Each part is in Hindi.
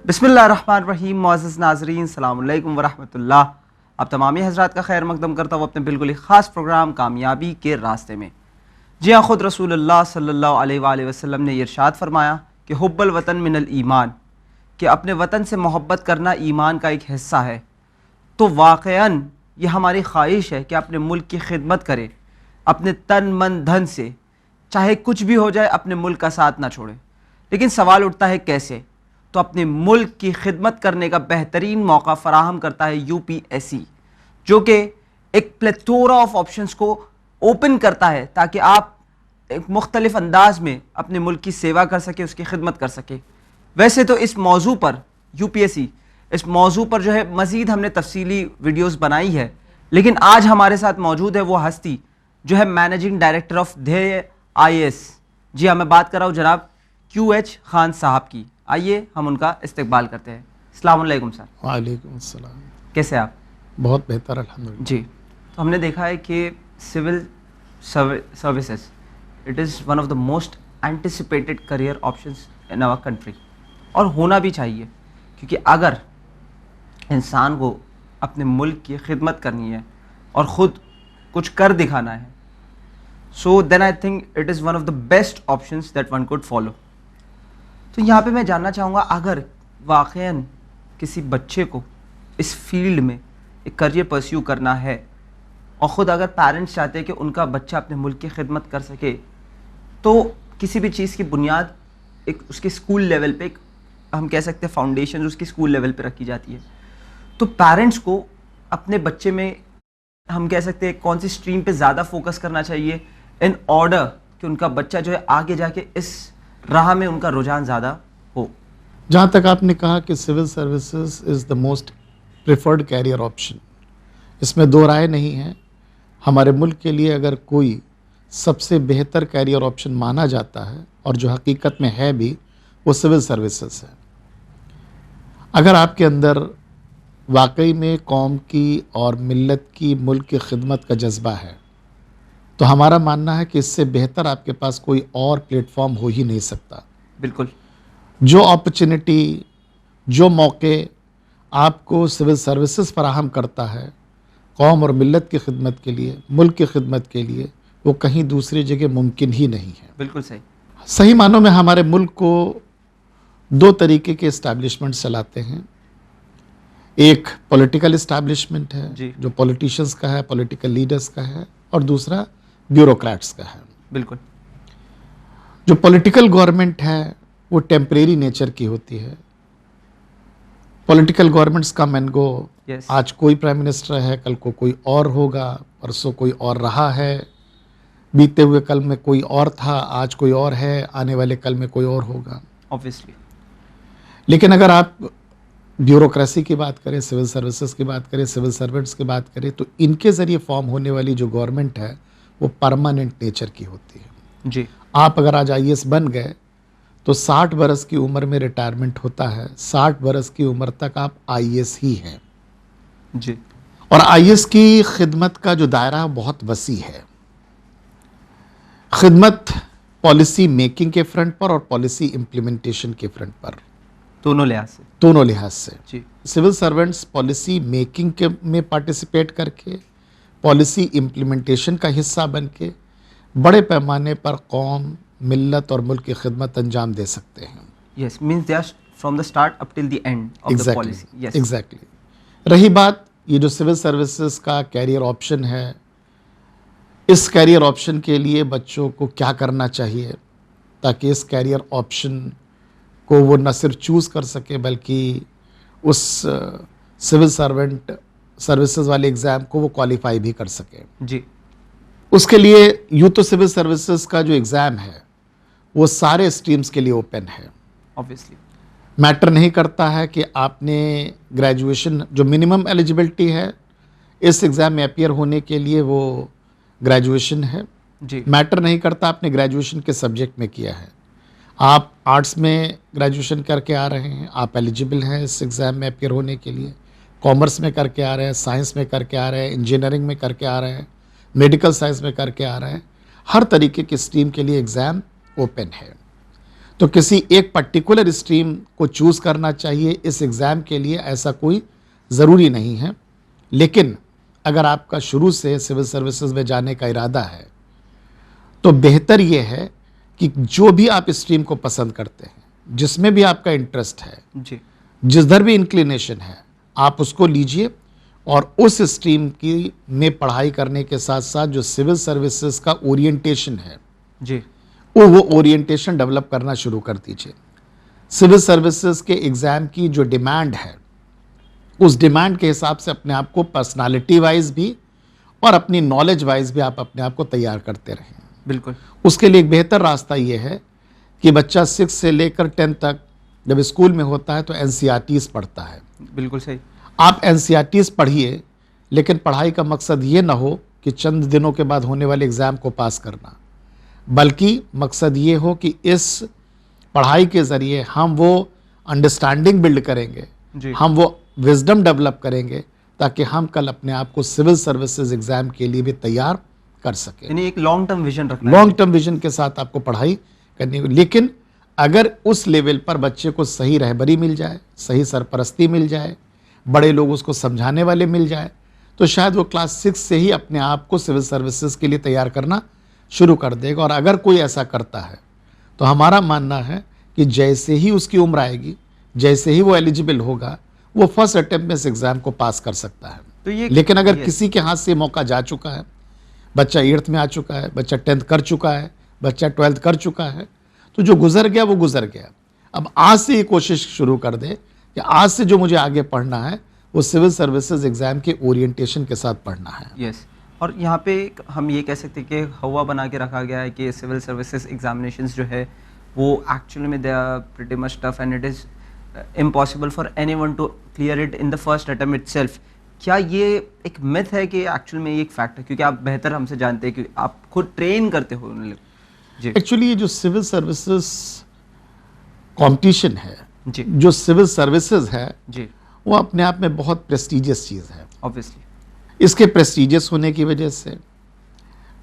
बिस्मिल्लाहिर्रहमानिर्रहीम। मुअज़्ज़िज़ नाज़रीन, अस्सलामु अलैकुम वरहमतुल्लाह। अब तमामी हज़रात का खैर मक़दम करता हूँ अपने बिल्कुल ही ख़ास प्रोग्राम कामयाबी के रास्ते में। जी हाँ, ख़ुद रसूलुल्लाह सल्लल्लाहु अलैहि वसल्लम ने इरशाद फरमाया कि हुब्बुल वतन मिनल ईमान, कि अपने वतन से मोहब्बत करना ईमान का एक हिस्सा है। तो वाक़अन ये हमारी ख्वाहिश है कि अपने मुल्क की खिदमत करें, अपने तन मन धन से, चाहे कुछ भी हो जाए अपने मुल्क का साथ ना छोड़ें। लेकिन सवाल उठता है कैसे? तो अपने मुल्क की खिदमत करने का बेहतरीन मौका फ़राहम करता है यूपीएससी, जो कि एक प्लेथोरा ऑफ ऑप्शंस को ओपन करता है ताकि आप एक मुख्तलिफ अंदाज में अपने मुल्क की सेवा कर सके, उसकी खिदमत कर सके। वैसे तो इस मौजू पर यूपीएससी, इस मौजू पर जो है मज़ीद हमने तफसीली वीडियोस बनाई है, लेकिन आज हमारे साथ मौजूद है वो हस्ती जो है मैनेजिंग डायरेक्टर ऑफ ध्येय आईएएस। जी हाँ, मैं बात कर रहा हूँ जनाब QH खान साहब की। आइए हम उनका इस्तकबाल करते हैं। अस्सलाम वालेकुम सर। वालेकुम अस्सलाम। कैसे आप? बहुत बेहतर अल्हम्दुलिल्लाह। जी, तो हमने देखा है कि civil services it is one of the most anticipated career options in our country, और होना भी चाहिए, क्योंकि अगर इंसान को अपने मुल्क की खिदमत करनी है और ख़ुद कुछ कर दिखाना है, so then I think it is one of the best options that one could follow. तो यहाँ पे मैं जानना चाहूँगा, अगर वाक़ईन किसी बच्चे को इस फील्ड में एक करियर परस्यू करना है और ख़ुद अगर पेरेंट्स चाहते हैं कि उनका बच्चा अपने मुल्क की खिदमत कर सके, तो किसी भी चीज़ की बुनियाद एक उसके स्कूल लेवल पे, एक हम कह सकते हैं फाउंडेशन उसकी स्कूल लेवल पे रखी जाती है। तो पेरेंट्स को अपने बच्चे में हम कह सकते हैं कौन सी स्ट्रीम पे ज़्यादा फोकस करना चाहिए इन ऑर्डर कि उनका बच्चा जो है आगे जाके इस राह में उनका रुझान ज़्यादा हो? जहाँ तक आपने कहा कि civil services is the most preferred career option, इसमें दो राय नहीं है। हमारे मुल्क के लिए अगर कोई सबसे बेहतर कैरियर ऑप्शन माना जाता है, और जो हकीकत में है भी, वो सिविल सर्विसेज है। अगर आपके अंदर वाकई में कौम की और मिल्लत की, मुल्क की खिदमत का जज्बा है, तो हमारा मानना है कि इससे बेहतर आपके पास कोई और प्लेटफॉर्म हो ही नहीं सकता। बिल्कुल। जो अपॉर्चुनिटी, जो मौके आपको सिविल सर्विसेज फराहम करता है कौम और मिल्लत की खिदमत के लिए, मुल्क की खिदमत के लिए, वो कहीं दूसरी जगह मुमकिन ही नहीं है। बिल्कुल सही। सही मानों में हमारे मुल्क को दो तरीके के इस्टेब्लिशमेंट चलाते हैं। एक पॉलिटिकल इस्टेब्लिशमेंट है जो पॉलिटिशियंस का है, पॉलिटिकल लीडर्स का है, और दूसरा ब्यूरोक्रेट्स का है। बिल्कुल। जो पॉलिटिकल गवर्नमेंट है वो टेम्परेरी नेचर की होती है। पॉलिटिकल गवर्नमेंट्स का मैन गो, आज कोई प्राइम मिनिस्टर है, कल को कोई और होगा, परसों कोई और रहा है, बीते हुए कल में कोई और था, आज कोई और है, आने वाले कल में कोई और होगा, ऑब्वियसली। लेकिन अगर आप ब्यूरोक्रेसी की बात करें, सिविल सर्विसेज की बात करें, सिविल सर्वेंट्स की बात करें, तो इनके ज़रिए फॉर्म होने वाली जो गवर्नमेंट है वो परमानेंट नेचर की होती है। जी। आप अगर आज आईएएस बन गए तो 60 बरस की उम्र में रिटायरमेंट होता है। 60 बरस की उम्र तक आप आईएएस ही हैं। जी। और आईएएस की खिदमत का जो दायरा बहुत वसी है। खिदमत पॉलिसी मेकिंग के फ्रंट पर और पॉलिसी इम्प्लीमेंटेशन के फ्रंट पर, दोनों लिहाज से जी। सिविल सर्वेंट्स पॉलिसी मेकिंग के में पार्टिसिपेट करके, पॉलिसी इम्प्लीमेंटेशन का हिस्सा बन के बड़े पैमाने पर कौम, मिल्लत और मुल्क की खिदमत अंजाम दे सकते हैं। Yes, means they are from the start up till the end of the policy. Yes. Exactly. रही बात ये जो सिविल सर्विसेज का कैरियर ऑप्शन है, इस कैरियर ऑप्शन के लिए बच्चों को क्या करना चाहिए ताकि इस कैरियर ऑप्शन को वो न सिर्फ चूज़ कर सके बल्कि उस सिविल सर्वेंट सर्विसेज वाले एग्ज़ाम को वो क्वालिफाई भी कर सके। जी। उसके लिए यूँ तो सिविल सर्विसेज का जो एग्ज़ाम है वो सारे स्ट्रीम्स के लिए ओपन है। ऑब्वियसली मैटर नहीं करता है कि आपने ग्रेजुएशन, जो मिनिमम एलिजिबिलिटी है इस एग्ज़ाम में अपीयर होने के लिए वो ग्रेजुएशन है। जी। मैटर नहीं करता आपने ग्रेजुएशन के सब्जेक्ट में किया है। आप आर्ट्स में ग्रेजुएशन करके आ रहे हैं, आप एलिजिबल हैं इस एग्ज़ाम में अपीयर होने के लिए। कॉमर्स में करके आ रहे हैं, साइंस में करके आ रहे हैं, इंजीनियरिंग में करके आ रहे हैं, मेडिकल साइंस में करके आ रहे हैं, हर तरीके की स्ट्रीम के लिए एग्ज़ाम ओपन है। तो किसी एक पर्टिकुलर स्ट्रीम को चूज करना चाहिए इस एग्ज़ाम के लिए, ऐसा कोई ज़रूरी नहीं है। लेकिन अगर आपका शुरू से सिविल सर्विसेज में जाने का इरादा है तो बेहतर ये है कि जो भी आप स्ट्रीम को पसंद करते हैं, जिसमें भी आपका इंटरेस्ट है, जी जिधर भी इंक्लिनेशन है, आप उसको लीजिए और उस स्ट्रीम की में पढ़ाई करने के साथ साथ जो सिविल सर्विसेज का ओरिएंटेशन है जी वो ओरिएंटेशन डेवलप करना शुरू कर दीजिए। सिविल सर्विसेज के एग्ज़ाम की जो डिमांड है उस डिमांड के हिसाब से अपने आप को पर्सनालिटी वाइज भी और अपनी नॉलेज वाइज भी आप अपने आप को तैयार करते रहें। बिल्कुल। उसके लिए एक बेहतर रास्ता ये है कि बच्चा 6 से लेकर 10 तक जब स्कूल में होता है तो एनसीईआरटीज़ पढ़ता है। बिल्कुल सही। आप एनसीईआरटीज़ पढ़िए, लेकिन पढ़ाई का मकसद ये ना हो कि चंद दिनों के बाद होने वाले एग्ज़ाम को पास करना, बल्कि मकसद ये हो कि इस पढ़ाई के ज़रिए हम वो अंडरस्टैंडिंग बिल्ड करेंगे, हम वो विजडम डेवलप करेंगे ताकि हम कल अपने आप को सिविल सर्विसेज एग्ज़ाम के लिए भी तैयार कर सकें। यानी एक लॉन्ग टर्म विजन रखना, लॉन्ग टर्म विजन के साथ आपको पढ़ाई करनी होगी। लेकिन अगर उस लेवल पर बच्चे को सही रहबरी मिल जाए, सही सरपरस्ती मिल जाए, बड़े लोग उसको समझाने वाले मिल जाए, तो शायद वो क्लास 6 से ही अपने आप को सिविल सर्विसेज के लिए तैयार करना शुरू कर देगा। और अगर कोई ऐसा करता है तो हमारा मानना है कि जैसे ही उसकी उम्र आएगी, जैसे ही वो एलिजिबल होगा, वो फर्स्ट अटेम्प्ट में इस एग्ज़ाम को पास कर सकता है। तो ये लेकिन अगर किसी के हाथ से मौका जा चुका है, बच्चा 8th में आ चुका है, बच्चा 10th कर चुका है, बच्चा 12th कर चुका है, तो जो गुजर गया वो गुजर गया। अब आज से ये कोशिश शुरू कर दे कि आज से जो मुझे आगे पढ़ना है वो सिविल सर्विसेज एग्ज़ाम के ओरिएंटेशन के साथ पढ़ना है। यस। और यहाँ पे हम ये कह सकते हैं कि हवा बना के रखा गया है कि सिविल सर्विसेज एग्जामिनेशंस जो है वो एक्चुअली में they are pretty much tough and it is impossible for anyone to clear it in the first attempt itself. क्या ये एक मिथ है कि एक्चुअल में ये एक फैक्ट है? क्योंकि आप बेहतर हमसे जानते हैं कि आप खुद ट्रेन करते हो उन्हें। जी एक्चुअली ये जो सिविल सर्विसेज कंपटीशन है, जी जो सिविल सर्विसेज है, जी वो अपने आप में बहुत प्रेस्टिजियस चीज़ है। ऑब्वियसली इसके प्रेस्टिजियस होने की वजह से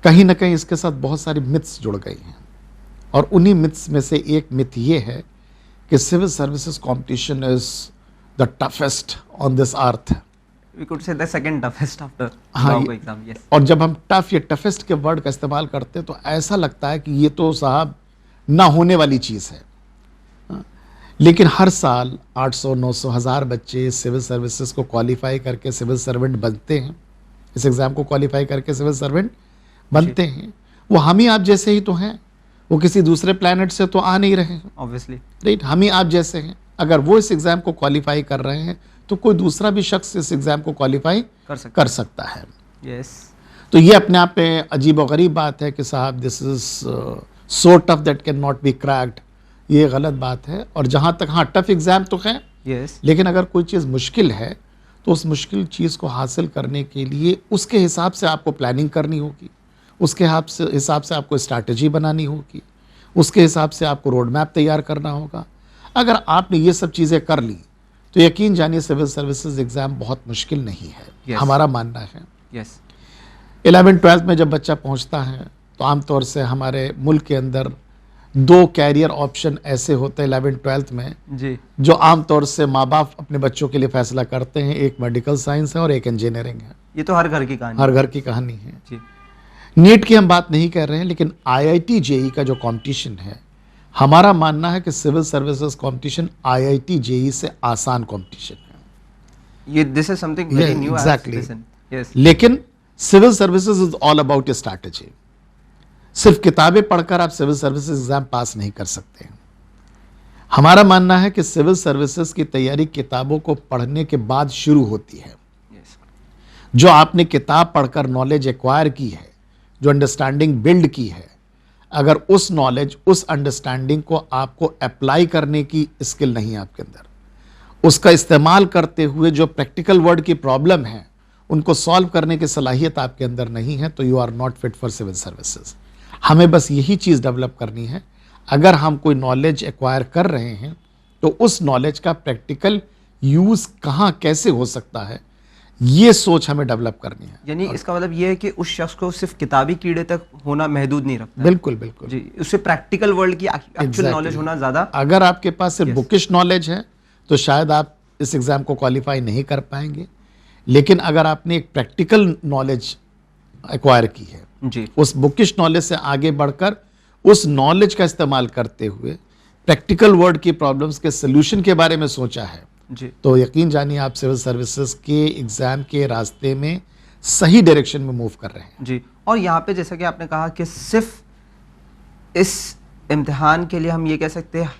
कहीं ना कहीं इसके साथ बहुत सारी मिथ्स जुड़ गई हैं, और उन्हीं मिथ्स में से एक मिथ ये है कि civil services competition is the toughest on this earth. We could say the second toughest after हाँ, लॉ एग्जाम। यस। और जब हम टफ या टफेस्ट के वर्ड का इस्तेमाल करते हैं तो ऐसा लगता है कि ये तो साहब ना होने वाली चीज़ है। हाँ, लेकिन हर साल 800, 900, 1000 बच्चे सिविल सर्विसेज को क्वालिफाई करके सिविल सर्वेंट बनते हैं, इस एग्ज़ाम को क्वालिफाई करके सिविल सर्वेंट बनते हैं। वो हम ही आप जैसे ही तो हैं, वो किसी दूसरे प्लैनेट से तो आ नहीं रहे हैं। ऑब्वियसली राइट, हम ही आप जैसे हैं। अगर वो इस एग्ज़ाम को क्वालिफाई कर रहे हैं तो कोई दूसरा भी शख्स इस एग्ज़ाम को क्वालिफाई कर सकता है। यस। तो ये अपने आप में अजीब और गरीब बात है कि साहब this is so tough that can not be cracked, ये गलत बात है। और जहाँ तक हाँ टफ एग्ज़ाम तो है, यस, लेकिन अगर कोई चीज़ मुश्किल है तो उस मुश्किल चीज़ को हासिल करने के लिए उसके हिसाब से आपको प्लानिंग करनी होगी, उसके हिसाब से आपको स्ट्रैटेजी बनानी होगी, उसके हिसाब से आपको रोड मैप तैयार करना होगा। अगर आपने ये सब चीज़ें कर ली तो यकीन जानिए सिविल सर्विसेज एग्ज़ाम बहुत मुश्किल नहीं है। Yes. हमारा मानना है। यस। 11th 12th में जब बच्चा पहुंचता है तो आमतौर से हमारे मुल्क के अंदर 2 कैरियर ऑप्शन ऐसे होते हैं 11th 12th में, जी जो आमतौर से माँ बाप अपने बच्चों के लिए फैसला करते हैं। एक मेडिकल साइंस है और एक इंजीनियरिंग है। ये तो हर घर की कहानी हर घर की कहानी है। जी। नीट की हम बात नहीं कर रहे हैं, लेकिन IIT JEE का जो कंपटीशन है, हमारा मानना है कि civil services competition IIT JEE से आसान कंपटीशन है। ये this is something very new. Exactly. Yes. लेकिन civil services is all about strategy. सिर्फ किताबें पढ़कर आप सिविल सर्विसेज एग्जाम पास नहीं कर सकते हैं। हमारा मानना है कि सिविल सर्विसेज की तैयारी किताबों को पढ़ने के बाद शुरू होती है। यस। जो आपने किताब पढ़कर नॉलेज एक्वायर की है, जो अंडरस्टैंडिंग बिल्ड की है, अगर उस नॉलेज, उस अंडरस्टैंडिंग को आपको अप्लाई करने की स्किल नहीं है आपके अंदर, उसका इस्तेमाल करते हुए जो प्रैक्टिकल वर्ड की प्रॉब्लम है उनको सॉल्व करने की सलाहियत आपके अंदर नहीं है, तो you are not fit for civil services. हमें बस यही चीज़ डेवलप करनी है। अगर हम कोई नॉलेज एक्वायर कर रहे हैं तो उस नॉलेज का प्रैक्टिकल यूज़ कहाँ कैसे हो सकता है, ये सोच हमें डेवलप करनी है। यानी इसका मतलब ये है कि उस शख्स को सिर्फ किताबी कीड़े तक होना महदूद नहीं रखता है। बिल्कुल बिल्कुल जी, उससे प्रैक्टिकल वर्ल्ड की एक्चुअल Exactly. नॉलेज होना ज़्यादा। अगर आपके पास सिर्फ बुकिश नॉलेज है तो शायद आप इस एग्जाम को क्वालिफाई नहीं कर पाएंगे, लेकिन अगर आपने एक प्रैक्टिकल नॉलेज एक्वायर की है, जी उस बुकिश नॉलेज से आगे बढ़कर उस नॉलेज का इस्तेमाल करते हुए प्रैक्टिकल वर्ल्ड की प्रॉब्लम्स के सोल्यूशन के बारे में सोचा है, जी तो यकीन जानिए आप सिविल सर्विसेज के एग्जाम के रास्ते में सही डायरेक्शन में मूव कर रहे हैं। जी। और यहाँ पे जैसा कि आपने कहा कि सिर्फ इस इम्तिहान के लिए हम ये कह सकते हैं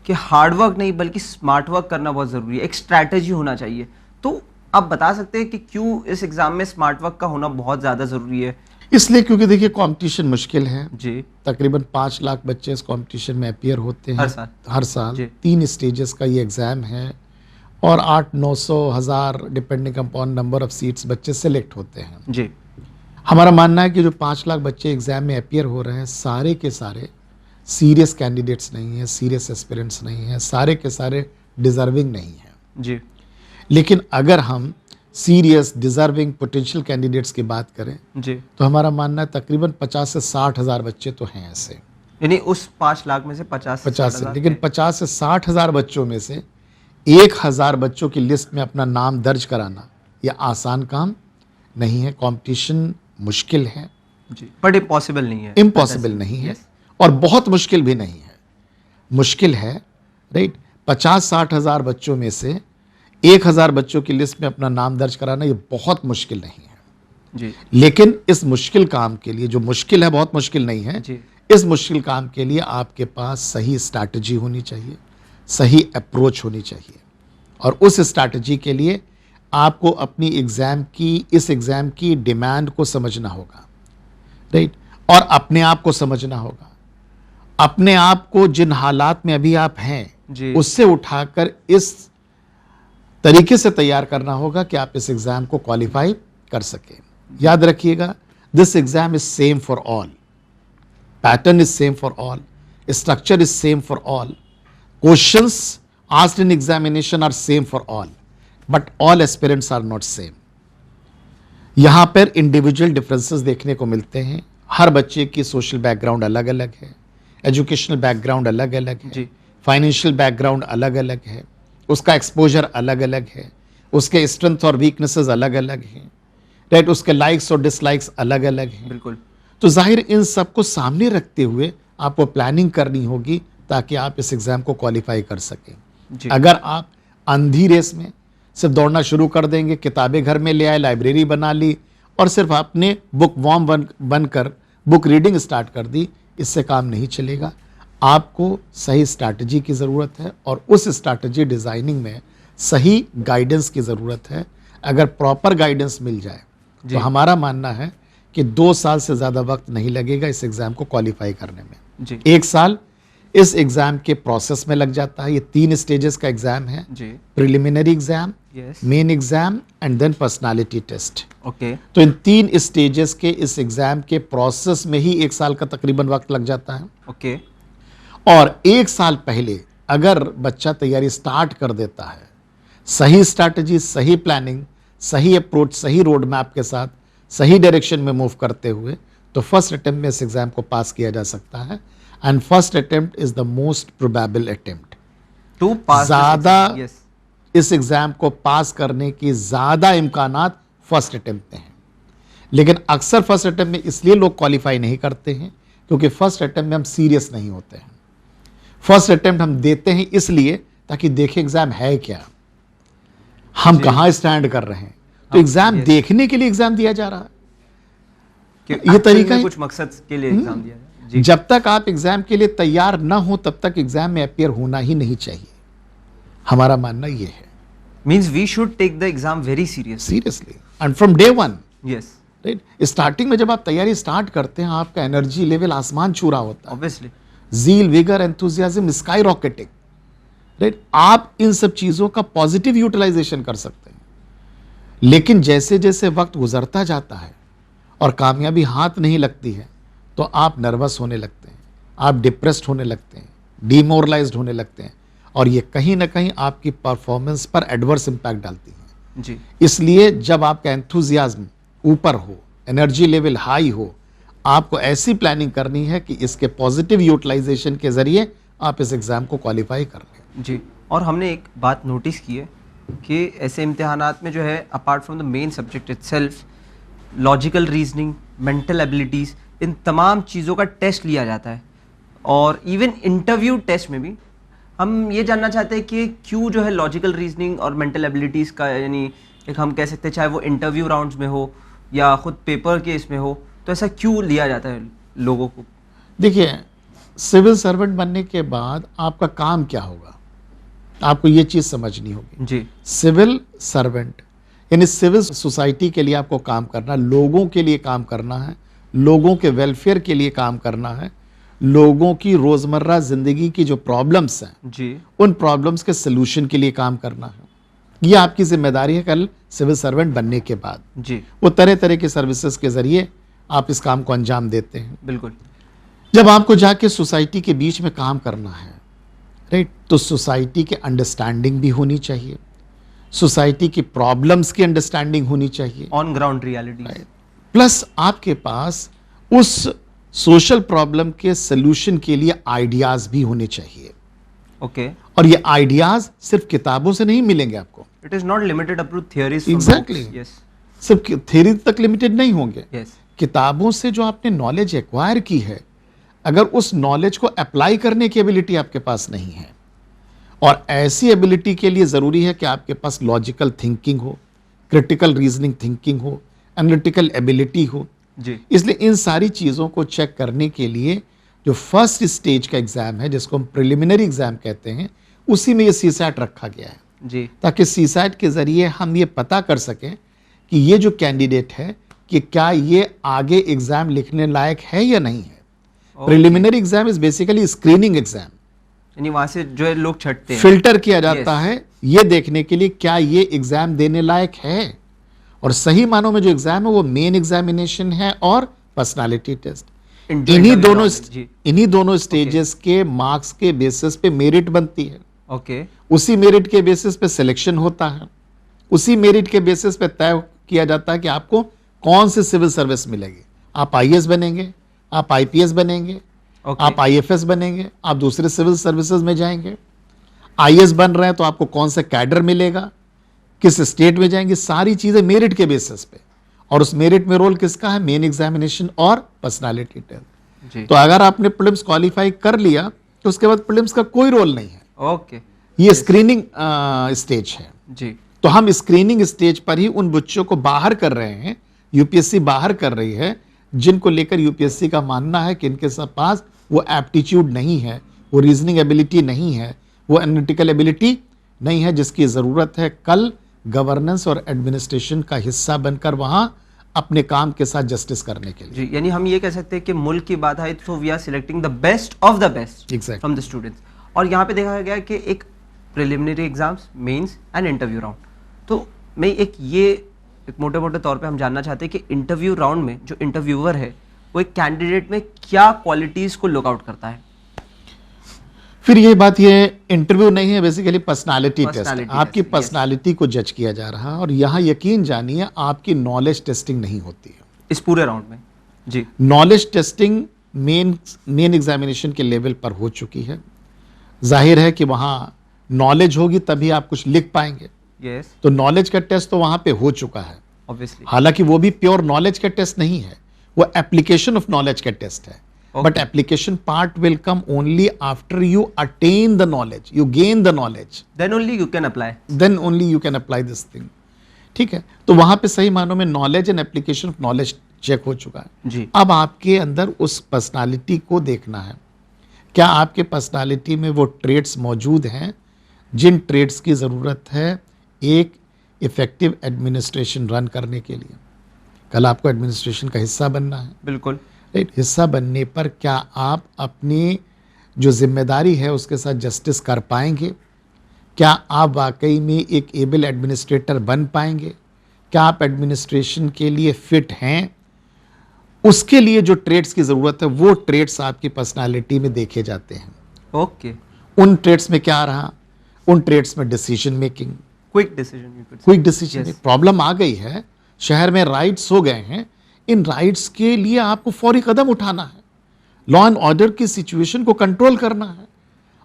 कि हार्ड वर्क नहीं बल्कि स्मार्ट वर्क करना बहुत ज़रूरी है, एक स्ट्रैटेजी होना चाहिए। तो आप बता सकते हैं कि क्यों इस एग्ज़ाम में स्मार्ट वर्क का होना बहुत ज़्यादा ज़रूरी है? इसलिए क्योंकि देखिए कंपटीशन मुश्किल है। जी तकरीबन 5 लाख बच्चे इस कंपटीशन में अपीयर होते हैं हर साल। जी। 3 स्टेजेस का ये एग्ज़ाम है और 800-900,000 depending upon number of seats बच्चे सेलेक्ट होते हैं। जी हमारा मानना है कि जो 5 लाख बच्चे एग्ज़ाम में अपीयर हो रहे हैं सारे के सारे सीरियस कैंडिडेट्स नहीं हैं, सीरियस एस्पिरेंट्स नहीं हैं, सारे के सारे डिज़र्विंग नहीं हैं। जी लेकिन अगर हम सीरियस डिज़र्विंग पोटेंशियल कैंडिडेट्स की बात करें जी, तो हमारा मानना है तकरीबन 50 से 60 हज़ार बच्चे तो हैं ऐसे। यानी उस 5 लाख में से 50 से, लेकिन 50 से 60 हज़ार बच्चों में से 1,000 बच्चों की लिस्ट में अपना नाम दर्ज कराना यह आसान काम नहीं है। कंपटीशन मुश्किल है, जी, बट इम्पॉसिबल नहीं है, इम्पॉसिबल नहीं है और बहुत मुश्किल भी नहीं है। मुश्किल है, राइट। 50-60 हज़ार बच्चों में से 1,000 बच्चों की लिस्ट में अपना नाम दर्ज कराना ये बहुत मुश्किल नहीं है। जी लेकिन इस मुश्किल काम के लिए, जो मुश्किल है बहुत मुश्किल नहीं है, जी इस मुश्किल काम के लिए आपके पास सही स्ट्रैटेजी होनी चाहिए, सही अप्रोच होनी चाहिए और उस स्ट्रैटेजी के लिए आपको अपनी इस एग्ज़ाम की डिमांड को समझना होगा, राइट। और अपने आप को समझना होगा, अपने आप को जिन हालात में अभी आप हैं जी उससे उठाकर इस तरीके से तैयार करना होगा कि आप इस एग्ज़ाम को क्वालिफाई कर सकें। याद रखिएगा, this exam is same for all, pattern is same for all, structure is same for all, questions asked in examination are same for all, but all aspirants are not same. यहाँ पर इंडिविजुअल डिफरेंसेस देखने को मिलते हैं। हर बच्चे की सोशल बैकग्राउंड अलग अलग है, एजुकेशनल बैकग्राउंड अलग अलग है, फाइनेंशियल बैकग्राउंड अलग अलग है, उसका एक्सपोजर अलग अलग है, उसके स्ट्रेंथ और वीकनेसेस अलग अलग हैं, राइट। उसके लाइक्स और डिसलाइक्स अलग अलग हैं। बिल्कुल। तो जाहिर इन सबको सामने रखते हुए आपको प्लानिंग करनी होगी ताकि आप इस एग्ज़ाम को क्वालिफाई कर सकें। अगर आप अंधी रेस में सिर्फ दौड़ना शुरू कर देंगे, किताबें घर में ले आए, लाइब्रेरी बना ली और सिर्फ आपने बुक वॉर्म बनकर बुक रीडिंग स्टार्ट कर दी, इससे काम नहीं चलेगा। आपको सही स्ट्रैटेजी की ज़रूरत है और उस स्ट्रैटेजी डिज़ाइनिंग में सही गाइडेंस की ज़रूरत है। अगर प्रॉपर गाइडेंस मिल जाए तो हमारा मानना है कि 2 साल से ज़्यादा वक्त नहीं लगेगा इस एग्ज़ाम को क्वालिफाई करने में। जी 1 साल इस एग्ज़ाम के प्रोसेस में लग जाता है। ये 3 स्टेजेस का एग्ज़ाम है, जी preliminary exam, yes main exam and then personality test. Okay तो इन 3 स्टेजेस के इस एग्ज़ाम के प्रोसेस में ही 1 साल का तकरीबन वक्त लग जाता है। ओके और 1 साल पहले अगर बच्चा तैयारी स्टार्ट कर देता है, सही स्ट्रैटेजी, सही प्लानिंग, सही अप्रोच, सही रोड मैप के साथ सही डायरेक्शन में मूव करते हुए, तो फर्स्ट अटेम्प्ट में इस एग्ज़ाम को पास किया जा सकता है। And first attempt is the most probable attempt. To pass ज़्यादा यस इस एग्ज़ाम को पास करने की ज़्यादा इम्कानात फर्स्ट अटेम्प्ट में हैं। लेकिन अक्सर फर्स्ट अटेम्प्ट में इसलिए लोग क्वालिफाई नहीं करते हैं क्योंकि फर्स्ट अटेम्प्ट में हम सीरियस नहीं होते हैं। फर्स्ट अटेम्प्ट हम देते हैं इसलिए ताकि देखें एग्ज़ाम है क्या, हम कहाँ स्टैंड कर रहे हैं। तो एग्ज़ाम देखने के लिए एग्ज़ाम दिया जा रहा है। ये तरीका है, कुछ मकसद के लिए एग्जाम दिया है। जी जब तक आप एग्ज़ाम के लिए तैयार ना हो तब तक एग्ज़ाम में अपीयर होना ही नहीं चाहिए। हमारा मानना ये है। Means we should take the exam very seriously and from day 1, yes right. Starting में जब आप तैयारी स्टार्ट करते हैं आपका एनर्जी लेवल आसमान छू रहा होता है, obviously zeal, vigour, enthusiasm sky rocketing, right. आप इन सब चीज़ों का पॉजिटिव यूटिलाइजेशन कर सकते हैं। लेकिन जैसे जैसे वक्त गुजरता जाता है और कामयाबी हाथ नहीं लगती है तो आप नर्वस होने लगते हैं, आप डिप्रेस्ड होने लगते हैं, डीमोरलाइज्ड होने लगते हैं और ये कहीं ना कहीं आपकी परफॉर्मेंस पर एडवर्स इम्पैक्ट डालती है। जी इसलिए जब आपका एंथुजियाज्म ऊपर हो, एनर्जी लेवल हाई हो, आपको ऐसी प्लानिंग करनी है कि इसके पॉजिटिव यूटिलाइजेशन के जरिए आप इस एग्जाम को क्वालिफाई कर लें। जी। और हमने एक बात नोटिस की है कि ऐसे इम्तिहानात में जो है apart from the main subject itself, logical reasoning, mental abilities, इन तमाम चीज़ों का टेस्ट लिया जाता है। और इवन इंटरव्यू टेस्ट में भी हम ये जानना चाहते हैं कि क्यों जो है लॉजिकल रीजनिंग और मेंटल एबिलिटीज़ का, यानी एक हम कह सकते हैं चाहे वो इंटरव्यू राउंड्स में हो या खुद पेपर के इसमें हो, तो ऐसा क्यों लिया जाता है लोगों को? देखिए, सिविल सर्वेंट बनने के बाद आपका काम क्या होगा, आपको ये चीज समझनी होगी। जी सिविल सर्वेंट यानी सिविल सोसाइटी के लिए आपको काम करना, लोगों के लिए काम करना है, लोगों के वेलफेयर के लिए काम करना है, लोगों की रोजमर्रा जिंदगी की जो प्रॉब्लम्स हैं जी उन प्रॉब्लम्स के सोल्यूशन के लिए काम करना है। ये आपकी जिम्मेदारी है कल सिविल सर्वेंट बनने के बाद। जी वो तरह तरह के सर्विसेज के जरिए आप इस काम को अंजाम देते हैं। बिल्कुल। जब आपको जाके सोसाइटी के बीच में काम करना है, राइट, तो सोसाइटी के अंडरस्टैंडिंग भी होनी चाहिए, सोसाइटी की प्रॉब्लम्स की अंडरस्टैंडिंग होनी चाहिए, ऑन ग्राउंड रियलिटी। प्लस आपके पास उस सोशल प्रॉब्लम के सोल्यूशन के लिए आइडियाज भी होने चाहिए। ओके। और ये आइडियाज सिर्फ किताबों से नहीं मिलेंगे आपको, it is not limited up to theories. Exactly. Yes सिर्फ थ्योरी तक लिमिटेड नहीं होंगे। यस। किताबों से जो आपने नॉलेज एक्वायर की है, अगर उस नॉलेज को अप्लाई करने की एबिलिटी आपके पास नहीं है, और ऐसी एबिलिटी के लिए जरूरी है कि आपके पास लॉजिकल थिंकिंग हो, क्रिटिकल रीजनिंग थिंकिंग हो, एनालिटिकल एबिलिटी हो। जी इसलिए इन सारी चीज़ों को चेक करने के लिए जो फर्स्ट स्टेज का एग्जाम है, जिसको हम प्रिलिमिनरी एग्जाम कहते हैं, उसी में ये सीसैट रखा गया है, जी ताकि सीसैट के जरिए हम ये पता कर सकें कि ये जो कैंडिडेट है कि क्या ये आगे एग्जाम लिखने लायक है या नहीं है। Preliminary exam is basically screening exam, यानी वहां से जो है लोग छटते हैं, फिल्टर किया जाता है ये देखने के लिए क्या ये एग्जाम देने लायक है। और सही मानों में जो एग्जाम है वो मेन एग्जामिनेशन है और पर्सनालिटी टेस्ट। इन्हीं दोनों स्टेजेस के मार्क्स के बेसिस पे मेरिट बनती है। ओके। उसी मेरिट के बेसिस पे सिलेक्शन होता है, उसी मेरिट के बेसिस पे तय किया जाता है कि आपको कौन सी सिविल सर्विस मिलेगी। आप आईएएस बनेंगे, आप आईपीएस बनेंगे, आप आईएफएस बनेंगे, आप दूसरे सिविल सर्विसेज में जाएंगे। आईएएस बन रहे हैं तो आपको कौन सा कैडर मिलेगा, किस स्टेट में जाएंगे, सारी चीजें मेरिट के बेसिस पे। और उस मेरिट में रोल किसका है, मेन एग्जामिनेशन और पर्सनालिटी टेस्ट। तो अगर आपने प्रीलिम्स क्वालिफाई कर लिया तो उसके बाद प्रीलिम्स का कोई रोल नहीं है। ओके। ये स्क्रीनिंग स्टेज है। जी। तो हम स्क्रीनिंग स्टेज पर ही उन बच्चों को बाहर कर रहे हैं, यूपीएससी बाहर कर रही है, जिनको लेकर यूपीएससी का मानना है कि इनके पास वो एप्टीट्यूड नहीं है, वो रीजनिंग एबिलिटी नहीं है, वो एनालिटिकल एबिलिटी नहीं है, जिसकी ज़रूरत है कल गवर्नेंस और एडमिनिस्ट्रेशन का हिस्सा बनकर वहां अपने काम के साथ जस्टिस करने के लिए। जी, यानी हम ये कह सकते हैं कि मुल्क की बात है तो we are selecting the best of the best from the students. और यहाँ पे देखा गया कि एक preliminary exams, mains and interview round. तो मैं एक मोटे मोटे तौर पे हम जानना चाहते हैं कि इंटरव्यू राउंड में जो इंटरव्यूअर है वो एक कैंडिडेट में क्या क्वालिटीज को लुक आउट करता है। फिर ये बात, ये इंटरव्यू नहीं है, बेसिकली पर्सनालिटी टेस्ट है। आपकी टेस्ट, पर्सनालिटी को जज किया जा रहा है। और यहाँ यकीन जानिए आपकी नॉलेज टेस्टिंग नहीं होती है इस पूरे राउंड में। जी। नॉलेज टेस्टिंग मेन एग्जामिनेशन के लेवल पर हो चुकी है। जाहिर है कि वहाँ नॉलेज होगी तभी आप कुछ लिख पाएंगे। यस। तो नॉलेज का टेस्ट तो वहाँ पे हो चुका है ऑब्वियसली। हालांकि वो भी प्योर नॉलेज का टेस्ट नहीं है, वो एप्लीकेशन ऑफ नॉलेज का टेस्ट है। But application part will come only after you attain the knowledge, you gain the knowledge. Then only you can apply. Then only you can apply this thing. ठीक है, तो वहां पे सही मानों में knowledge and application of knowledge check हो चुका है। जी। अब आपके अंदर उस पर्सनालिटी को देखना है, क्या आपके पर्सनालिटी में वो ट्रेड्स मौजूद हैं जिन ट्रेड्स की ज़रूरत है एक इफेक्टिव एडमिनिस्ट्रेशन रन करने के लिए। कल आपको एडमिनिस्ट्रेशन का हिस्सा बनना है। बिल्कुल। राइट, हिस्सा बनने पर क्या आप अपनी जो जिम्मेदारी है उसके साथ जस्टिस कर पाएंगे? क्या आप वाकई में एक एबल एडमिनिस्ट्रेटर बन पाएंगे? क्या आप एडमिनिस्ट्रेशन के लिए फिट हैं? उसके लिए जो ट्रेड्स की ज़रूरत है वो ट्रेड्स आपकी पर्सनालिटी में देखे जाते हैं। ओके। उन ट्रेड्स में क्या रहा? उन ट्रेड्स में decision making, quick decision, quick decision. Yes. Problem आ गई है, शहर में राइट्स हो गए हैं, इन राइट्स के लिए आपको फौरी कदम उठाना है, लॉ एंड ऑर्डर की सिचुएशन को कंट्रोल करना है।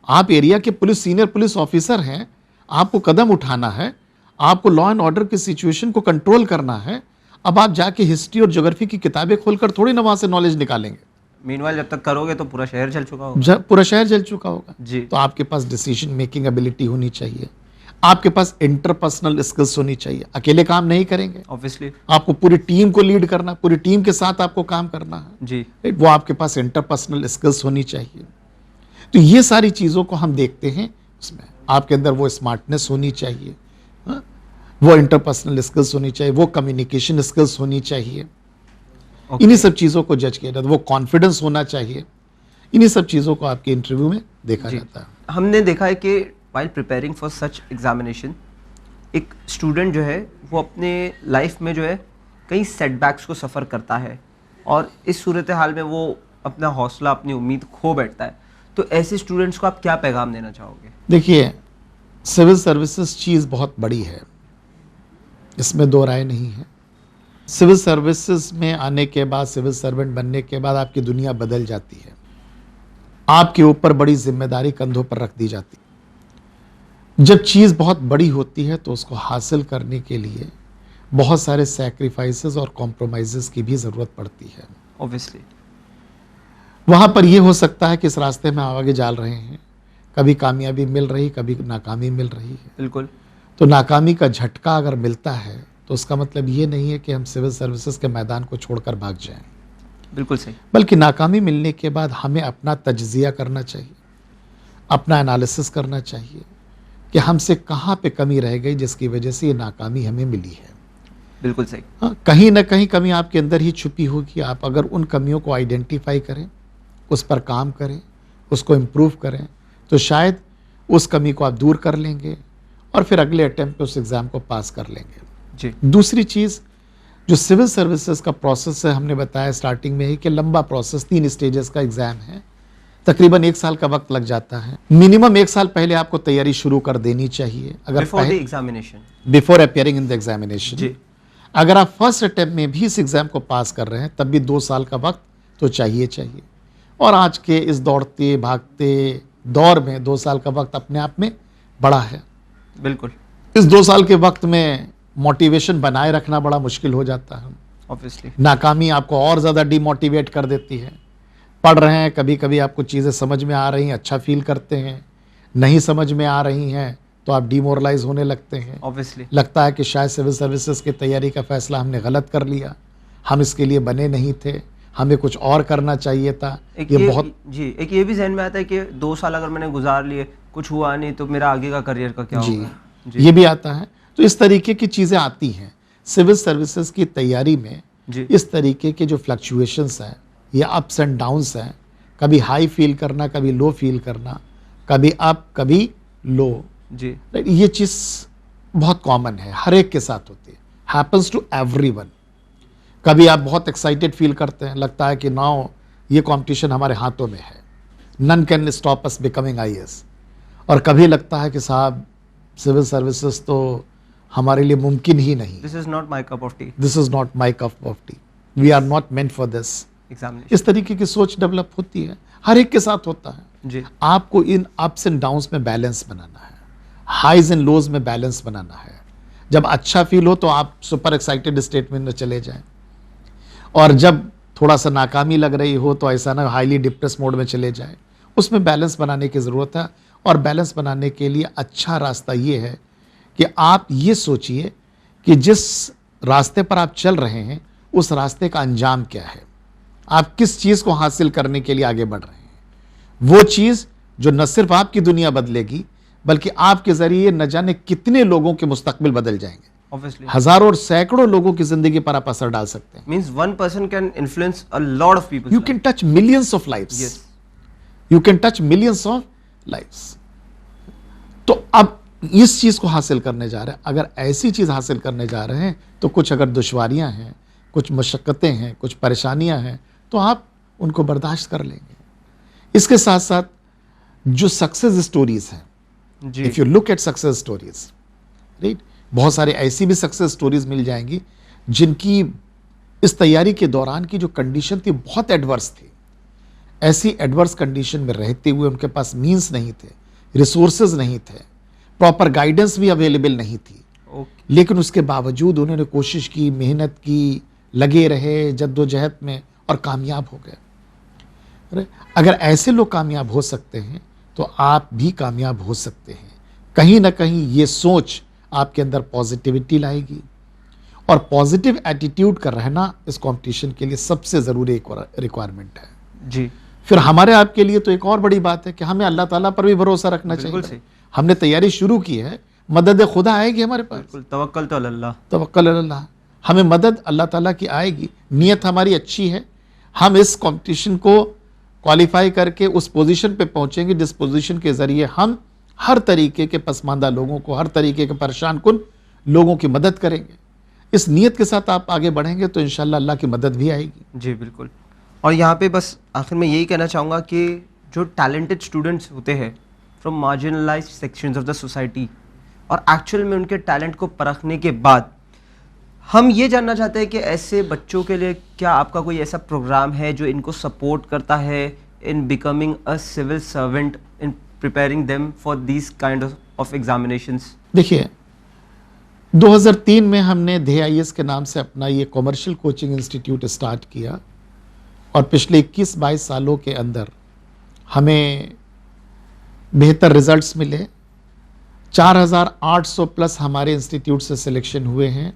आप एरिया के पुलिस सीनियर पुलिस ऑफिसर हैं, आपको कदम उठाना है, आपको लॉ एंड ऑर्डर की सिचुएशन को कंट्रोल करना है। अब आप जाके हिस्ट्री और ज्योग्राफी की किताबें खोलकर थोड़ी ना वहां से नॉलेज निकालेंगे। मीनवाइल जब तक करोगे तो पूरा शहर चल चुका होगा। पूरा शहर जल चुका होगा। जी। तो आपके पास डिसीजन मेकिंग एबिलिटी होनी चाहिए, आपके पास इंटरपर्सनल स्किल्स होनी चाहिए। अकेले काम नहीं करेंगे, ऑब्वियसली। आपको पूरी टीम को लीड करना, पूरी टीम के साथ आपको काम करना है। जी। राइट, वो आपके पास इंटरपर्सनल स्किल्स होनी चाहिए। तो ये सारी चीज़ों को हम देखते हैं उसमें। आपके अंदर वो स्मार्टनेस होनी चाहिए, हाँ? वो इंटरपर्सनल स्किल्स होनी चाहिए, वो कम्युनिकेशन स्किल्स होनी चाहिए। इन्हीं सब चीज़ों को जज किया जाता है। वो कॉन्फिडेंस होना चाहिए। इन्हीं सब चीज़ों को आपके इंटरव्यू में देखा जी। जाता है। हमने देखा है कि while preparing for such examination एक स्टूडेंट जो है वो अपने लाइफ में जो है कई सेटबैक्स को सफ़र करता है और इस सूरत हाल में वो अपना हौसला, अपनी उम्मीद खो बैठता है। तो ऐसे स्टूडेंट्स को आप क्या पैगाम देना चाहोगे? देखिए, सिविल सर्विसेज चीज़ बहुत बड़ी है, इसमें दो राय नहीं है। सिविल सर्विसेज में आने के बाद, सिविल सर्वेंट बनने के बाद आपकी दुनिया बदल जाती है। आपके ऊपर बड़ी जिम्मेदारी कंधों पर रख दी जाती है। जब चीज़ बहुत बड़ी होती है तो उसको हासिल करने के लिए बहुत सारे सैक्रिफाइसेस और कॉम्प्रोमाइज़ेस की भी ज़रूरत पड़ती है। ऑब्वियसली। वहाँ पर यह हो सकता है कि इस रास्ते में आगे जा रहे हैं, कभी कामयाबी मिल रही, कभी नाकामी मिल रही है। बिल्कुल। तो नाकामी का झटका अगर मिलता है तो उसका मतलब ये नहीं है कि हम सिविल सर्विसेज के मैदान को छोड़कर भाग जाएं। बिल्कुल सही। बल्कि नाकामी मिलने के बाद हमें अपना तज्जिया करना चाहिए, अपना एनालिसिस करना चाहिए कि हमसे कहाँ पे कमी रह गई जिसकी वजह से ये नाकामी हमें मिली है। बिल्कुल सही। हाँ, कहीं ना कहीं कमी आपके अंदर ही छुपी होगी। आप अगर उन कमियों को आइडेंटिफाई करें, उस पर काम करें, उसको इम्प्रूव करें, तो शायद उस कमी को आप दूर कर लेंगे और फिर अगले अटेम्प्ट पे उस एग्ज़ाम को पास कर लेंगे। जी। दूसरी चीज़, जो सिविल सर्विसेज का प्रोसेस है, हमने बताया स्टार्टिंग में ही कि लंबा प्रोसेस, 3 स्टेजेस का एग्ज़ाम है, तकरीबन 1 साल का वक्त लग जाता है। मिनिमम 1 साल पहले आपको तैयारी शुरू कर देनी चाहिए। अगर before the examination, before appearing in the examination. जी। अगर आप फर्स्ट अटेम्प्ट में भी इस एग्ज़ाम को पास कर रहे हैं तब भी 2 साल का वक्त तो चाहिए। और आज के इस दौड़ते भागते दौर में 2 साल का वक्त अपने आप में बड़ा है। बिल्कुल। इस 2 साल के वक्त में मोटिवेशन बनाए रखना बड़ा मुश्किल हो जाता है। ऑब्वियसली। नाकामी आपको और ज़्यादा डिमोटिवेट कर देती है। पढ़ रहे हैं, कभी कभी आपको चीज़ें समझ में आ रही हैं, अच्छा फील करते हैं, नहीं समझ में आ रही हैं तो आप डिमोरलाइज होने लगते हैं। ऑब्वियसली। लगता है कि शायद सिविल सर्विसेज की तैयारी का फैसला हमने गलत कर लिया, हम इसके लिए बने नहीं थे, हमें कुछ और करना चाहिए था। एक ये बहुत जी, एक ये भी जहन में आता है कि 2 साल अगर मैंने गुजार लिए, कुछ हुआ नहीं, तो मेरा आगे का करियर का क्या जी, होगा? ये भी आता है। तो इस तरीके की चीज़ें आती हैं सिविल सर्विसेज की तैयारी में। जी। इस तरीके के जो फ्लक्चुएशंस हैं, ये अप्स एंड डाउन्स हैं, कभी हाई फील करना, कभी लो फील करना, कभी अप कभी लो। जी। ये चीज़ बहुत कॉमन है, हर एक के साथ होती है, हैपन्स टू एवरीवन। कभी आप बहुत एक्साइटेड फील करते हैं, लगता है कि नाउ ये कंपटीशन हमारे हाथों में है, none can stop us becoming IAS. और कभी लगता है कि साहब सिविल सर्विसेज तो हमारे लिए मुमकिन ही नहीं, this is not my cup of tea, this is not my cup of tea, we are not meant for this. Examination. इस तरीके की सोच डेवलप होती है, हर एक के साथ होता है। जी। आपको इन अप्स एंड डाउन्स में बैलेंस बनाना है, हाइज एंड लोज में बैलेंस बनाना है। जब अच्छा फील हो तो आप सुपर एक्साइटेड स्टेटमेंट में चले जाएं, और जब थोड़ा सा नाकामी लग रही हो तो ऐसा ना हाईली डिप्रेस मोड में चले जाएं। उसमें बैलेंस बनाने की ज़रूरत है। और बैलेंस बनाने के लिए अच्छा रास्ता ये है कि आप ये सोचिए कि जिस रास्ते पर आप चल रहे हैं उस रास्ते का अंजाम क्या है, आप किस चीज़ को हासिल करने के लिए आगे बढ़ रहे हैं। वो चीज़ जो न सिर्फ आपकी दुनिया बदलेगी बल्कि आपके ज़रिए न जाने कितने लोगों के मुस्तकबिल बदल जाएंगे। Obviously. हजारों और सैकड़ों लोगों की जिंदगी पर आप असर डाल सकते हैं। Means one person can influence a lot of people. You can touch millions of lives. Yes. You can touch millions of lives. तो अब इस चीज को हासिल करने जा रहे हैं, अगर ऐसी चीज हासिल करने जा रहे हैं तो कुछ अगर दुश्वारियां हैं, कुछ मशक्कतें हैं, कुछ परेशानियां हैं, तो आप उनको बर्दाश्त कर लेंगे। इसके साथ साथ जो सक्सेस स्टोरीज हैं, जी। If you look at success stories, right. बहुत सारे ऐसी भी सक्सेस स्टोरीज मिल जाएंगी जिनकी इस तैयारी के दौरान की जो कंडीशन थी बहुत एडवर्स थी। ऐसी एडवर्स कंडीशन में रहते हुए उनके पास मीन्स नहीं थे, रिसोर्सेज नहीं थे, प्रॉपर गाइडेंस भी अवेलेबल नहीं थी, लेकिन उसके बावजूद उन्होंने कोशिश की, मेहनत की, लगे रहे जद्दोजहद में और कामयाब हो गए। अगर ऐसे लोग कामयाब हो सकते हैं तो आप भी कामयाब हो सकते हैं। कहीं ना कहीं ये सोच आपके अंदर पॉजिटिविटी लाएगी, और पॉजिटिव एटीट्यूड का रहना इस कंपटीशन के लिए सबसे ज़रूरी एक रिक्वायरमेंट है जी। फिर हमारे आपके लिए तो एक और बड़ी बात है कि हमें अल्लाह ताला पर भी भरोसा रखना चाहिए। हमने तैयारी शुरू की है, मदद खुदा आएगी हमारे पास। बिल्कुल, तवक्कल तो अल्लाह। तवक्कल अल्लाह, हमें मदद अल्लाह ताला की आएगी। नियत हमारी अच्छी है, हम इस कंपटीशन को क्वालिफाई करके उस पोजीशन पे पहुंचेंगे जिस पोजीशन के ज़रिए हम हर तरीके के पसमानदा लोगों को, हर तरीके के परेशान कुन लोगों की मदद करेंगे। इस नियत के साथ आप आगे बढ़ेंगे तो इंशाल्लाह अल्लाह की मदद भी आएगी। जी बिल्कुल। और यहाँ पे बस आखिर में यही कहना चाहूँगा कि जो टैलेंटेड स्टूडेंट्स होते हैं from marginalised sections of the society, और एक्चुअल में उनके टैलेंट को परखने के बाद हम ये जानना चाहते हैं कि ऐसे बच्चों के लिए क्या आपका कोई ऐसा प्रोग्राम है जो इनको सपोर्ट करता है in becoming a civil servant, in preparing them for this kind of examinations? देखिए, 2003 में हमने DIS के नाम से अपना ये कॉमर्शियल कोचिंग इंस्टीट्यूट स्टार्ट किया, और पिछले 21-22 सालों के अंदर हमें बेहतर रिजल्ट्स मिले। 4800 प्लस हमारे इंस्टीट्यूट से सिलेक्शन हुए हैं,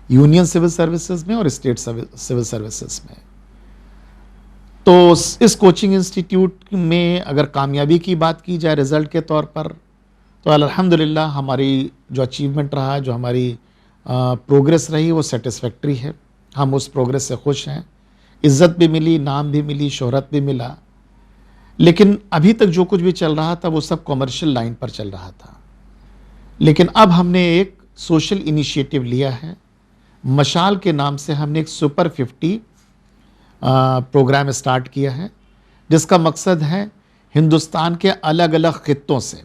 यूनियन सिविल सर्विसेज में और स्टेट सिविल सर्विसेज में। तो इस कोचिंग इंस्टीट्यूट में अगर कामयाबी की बात की जाए रिजल्ट के तौर पर, तो अल्हम्दुलिल्लाह हमारी जो अचीवमेंट रहा, जो हमारी प्रोग्रेस रही, वो सेटिस्फैक्ट्री है। हम उस प्रोग्रेस से खुश हैं। इज़्ज़त भी मिली, नाम भी मिली, शोहरत भी मिला, लेकिन अभी तक जो कुछ भी चल रहा था वो सब कॉमर्शियल लाइन पर चल रहा था। लेकिन अब हमने एक सोशल इनिशिएटिव लिया है, मशाल के नाम से हमने एक सुपर 50 प्रोग्राम स्टार्ट किया है, जिसका मकसद है हिंदुस्तान के अलग अलग खित्तों से,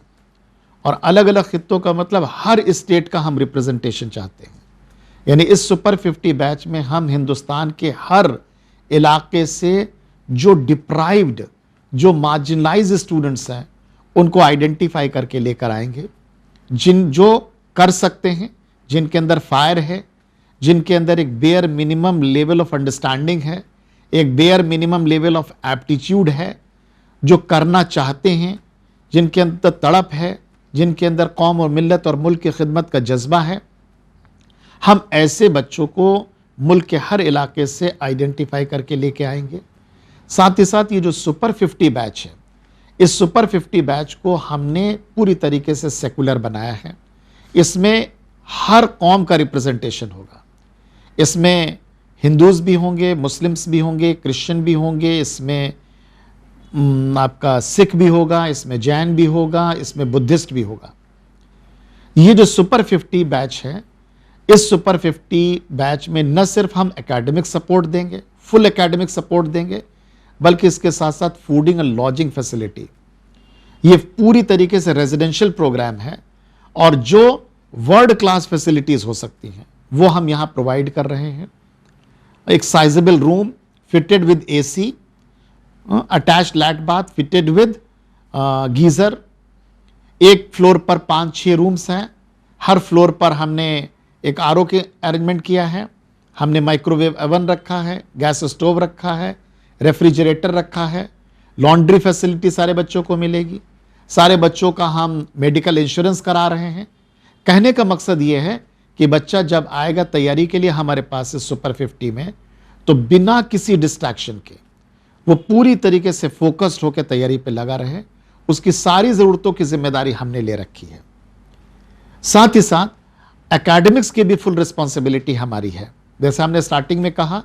और अलग अलग खित्तों का मतलब हर स्टेट का हम रिप्रेजेंटेशन चाहते हैं। यानी इस सुपर 50 बैच में हम हिंदुस्तान के हर इलाके से जो डिप्राइव्ड, जो मार्जिनलाइज स्टूडेंट्स हैं, उनको आइडेंटिफाई करके लेकर आएंगे, जो कर सकते हैं, जिनके अंदर फायर है, जिनके अंदर एक bare minimum level of understanding है, एक bare minimum level of aptitude है, जो करना चाहते हैं, जिनके अंदर तड़प है, जिनके अंदर कौम और मिल्लत और मुल्क की खिदमत का जज्बा है। हम ऐसे बच्चों को मुल्क के हर इलाके से आइडेंटिफाई करके लेके आएंगे। साथ ही साथ ये जो सुपर 50 बैच है, इस सुपर 50 बैच को हमने पूरी तरीके से सेकुलर बनाया है। इसमें हर कौम का रिप्रेजेंटेशन होगा। इसमें हिंदूज़ भी होंगे, मुस्लिम्स भी होंगे, क्रिश्चियन भी होंगे, इसमें आपका सिख भी होगा, इसमें जैन भी होगा, इसमें बुद्धिस्ट भी होगा। ये जो सुपर 50 बैच है, इस सुपर 50 बैच में न सिर्फ हम एकेडमिक सपोर्ट देंगे, फुल एकेडमिक सपोर्ट देंगे, बल्कि इसके साथ साथ फूडिंग एंड लॉजिंग फैसिलिटी, ये पूरी तरीके से रेजिडेंशियल प्रोग्राम है, और जो वर्ल्ड क्लास फैसिलिटीज़ हो सकती हैं वो हम यहाँ प्रोवाइड कर रहे हैं। एक sizeable room fitted with AC, attached lat bath fitted with geyser. एक फ्लोर पर 5-6 रूम्स हैं, हर फ्लोर पर हमने एक RO के अरेंजमेंट किया है, हमने माइक्रोवेव ओवन रखा है, गैस स्टोव रखा है, रेफ्रिजरेटर रखा है, लॉन्ड्री फैसिलिटी सारे बच्चों को मिलेगी। सारे बच्चों का हम मेडिकल इंश्योरेंस करा रहे हैं। कहने का मकसद ये है कि बच्चा जब आएगा तैयारी के लिए हमारे पास इस सुपर 50 में, तो बिना किसी डिस्ट्रैक्शन के वो पूरी तरीके से फोकस्ड होकर तैयारी पे लगा रहे। उसकी सारी ज़रूरतों की जिम्मेदारी हमने ले रखी है। साथ ही साथ एकेडमिक्स की भी फुल रिस्पॉन्सिबिलिटी हमारी है। जैसे हमने स्टार्टिंग में कहा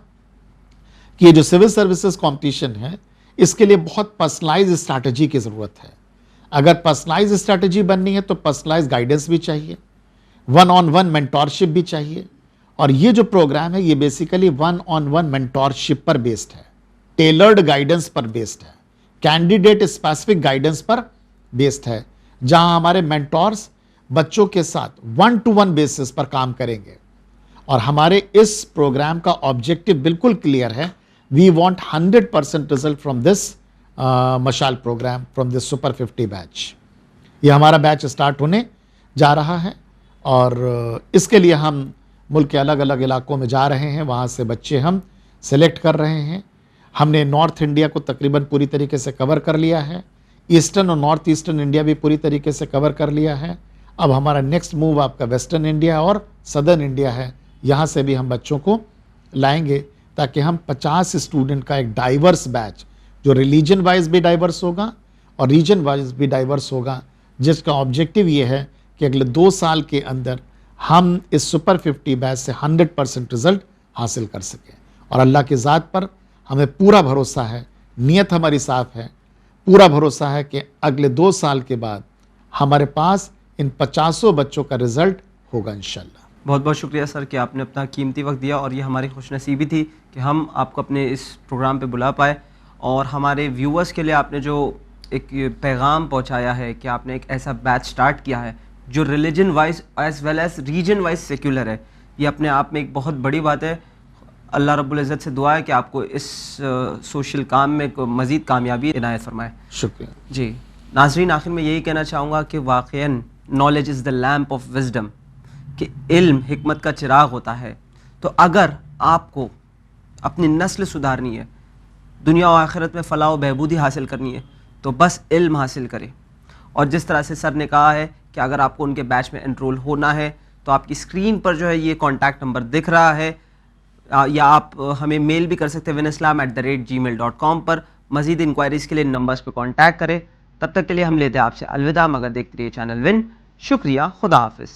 कि ये जो सिविल सर्विसेज कंपटीशन है, इसके लिए बहुत पर्सनलाइज स्ट्रैटेजी की ज़रूरत है। अगर पर्सनलाइज स्ट्रैटेजी बननी है तो पर्सनलाइज गाइडेंस भी चाहिए, 1-on-1 मेंटोरशिप भी चाहिए। और ये जो प्रोग्राम है ये बेसिकली 1-on-1 मेंटोरशिप पर बेस्ड है, टेलर्ड गाइडेंस पर बेस्ड है, कैंडिडेट स्पेसिफिक गाइडेंस पर बेस्ड है, जहां हमारे मेंटोर्स बच्चों के साथ 1-to-1 बेसिस पर काम करेंगे। और हमारे इस प्रोग्राम का ऑब्जेक्टिव बिल्कुल क्लियर है। We want 100% result from this Mashaal programme, from this super 50 batch. ये हमारा बैच स्टार्ट होने जा रहा है और इसके लिए हम मुल्क के अलग अलग इलाकों में जा रहे हैं, वहाँ से बच्चे हम सेलेक्ट कर रहे हैं। हमने नॉर्थ इंडिया को तकरीबन पूरी तरीके से कवर कर लिया है, ईस्टर्न और नॉर्थ ईस्टर्न इंडिया भी पूरी तरीके से कवर कर लिया है। अब हमारा नेक्स्ट मूव आपका वेस्टर्न इंडिया और सदर्न इंडिया है, यहाँ से भी हम बच्चों को लाएंगे ताकि हम 50 स्टूडेंट का एक डाइवर्स बैच, जो रिलीजन वाइज भी डाइवर्स होगा और रीजन वाइज भी डाइवर्स होगा, जिसका ऑब्जेक्टिव ये है कि अगले 2 साल के अंदर हम इस सुपर 50 बैच से 100% रिजल्ट हासिल कर सकें। और अल्लाह की ज़ात पर हमें पूरा भरोसा है, नीयत हमारी साफ है, पूरा भरोसा है कि अगले 2 साल के बाद हमारे पास इन 50 बच्चों का रिजल्ट होगा इंशाल्लाह। बहुत बहुत शुक्रिया सर कि आपने अपना कीमती वक्त दिया और ये हमारी खुशनसीबी थी कि हम आपको अपने इस प्रोग्राम पे बुला पाए और हमारे व्यूअर्स के लिए आपने जो एक पैगाम पहुंचाया है कि आपने एक ऐसा बैच स्टार्ट किया है जो religion wise as well as region wise secular है, ये अपने आप में एक बहुत बड़ी बात है। अल्लाह रब्बुल इज़्ज़त से दुआ है कि आपको इस सोशल काम में मज़ीद कामयाबी इनायत फरमाए। शुक्रिया जी नाज़रीन, आखिर में यही कहना चाहूँगा कि वाक़ईन knowledge is the lamp of wisdom, कि इल्म हिकमत का चिराग होता है। तो अगर आपको अपनी नस्ल सुधारनी है, दुनिया और आखिरत में फ़लाह व बहबूदी हासिल करनी है, तो बस इल्म हासिल करें। और जिस तरह से सर ने कहा है कि अगर आपको उनके बैच में एनरोल होना है तो आपकी स्क्रीन पर जो है ये कॉन्टैक्ट नंबर दिख रहा है, या आप हमें मेल भी कर सकते हैं winislam@gmail.com पर। मज़ीद इंक्वायरीज़ के लिए नंबर्स पर कॉन्टैक्ट करें। तब तक के लिए हम लेते हैं आपसे अलविदा, मगर देखते रहिए चैनल विन। शुक्रिया, खुदा हाफिज़।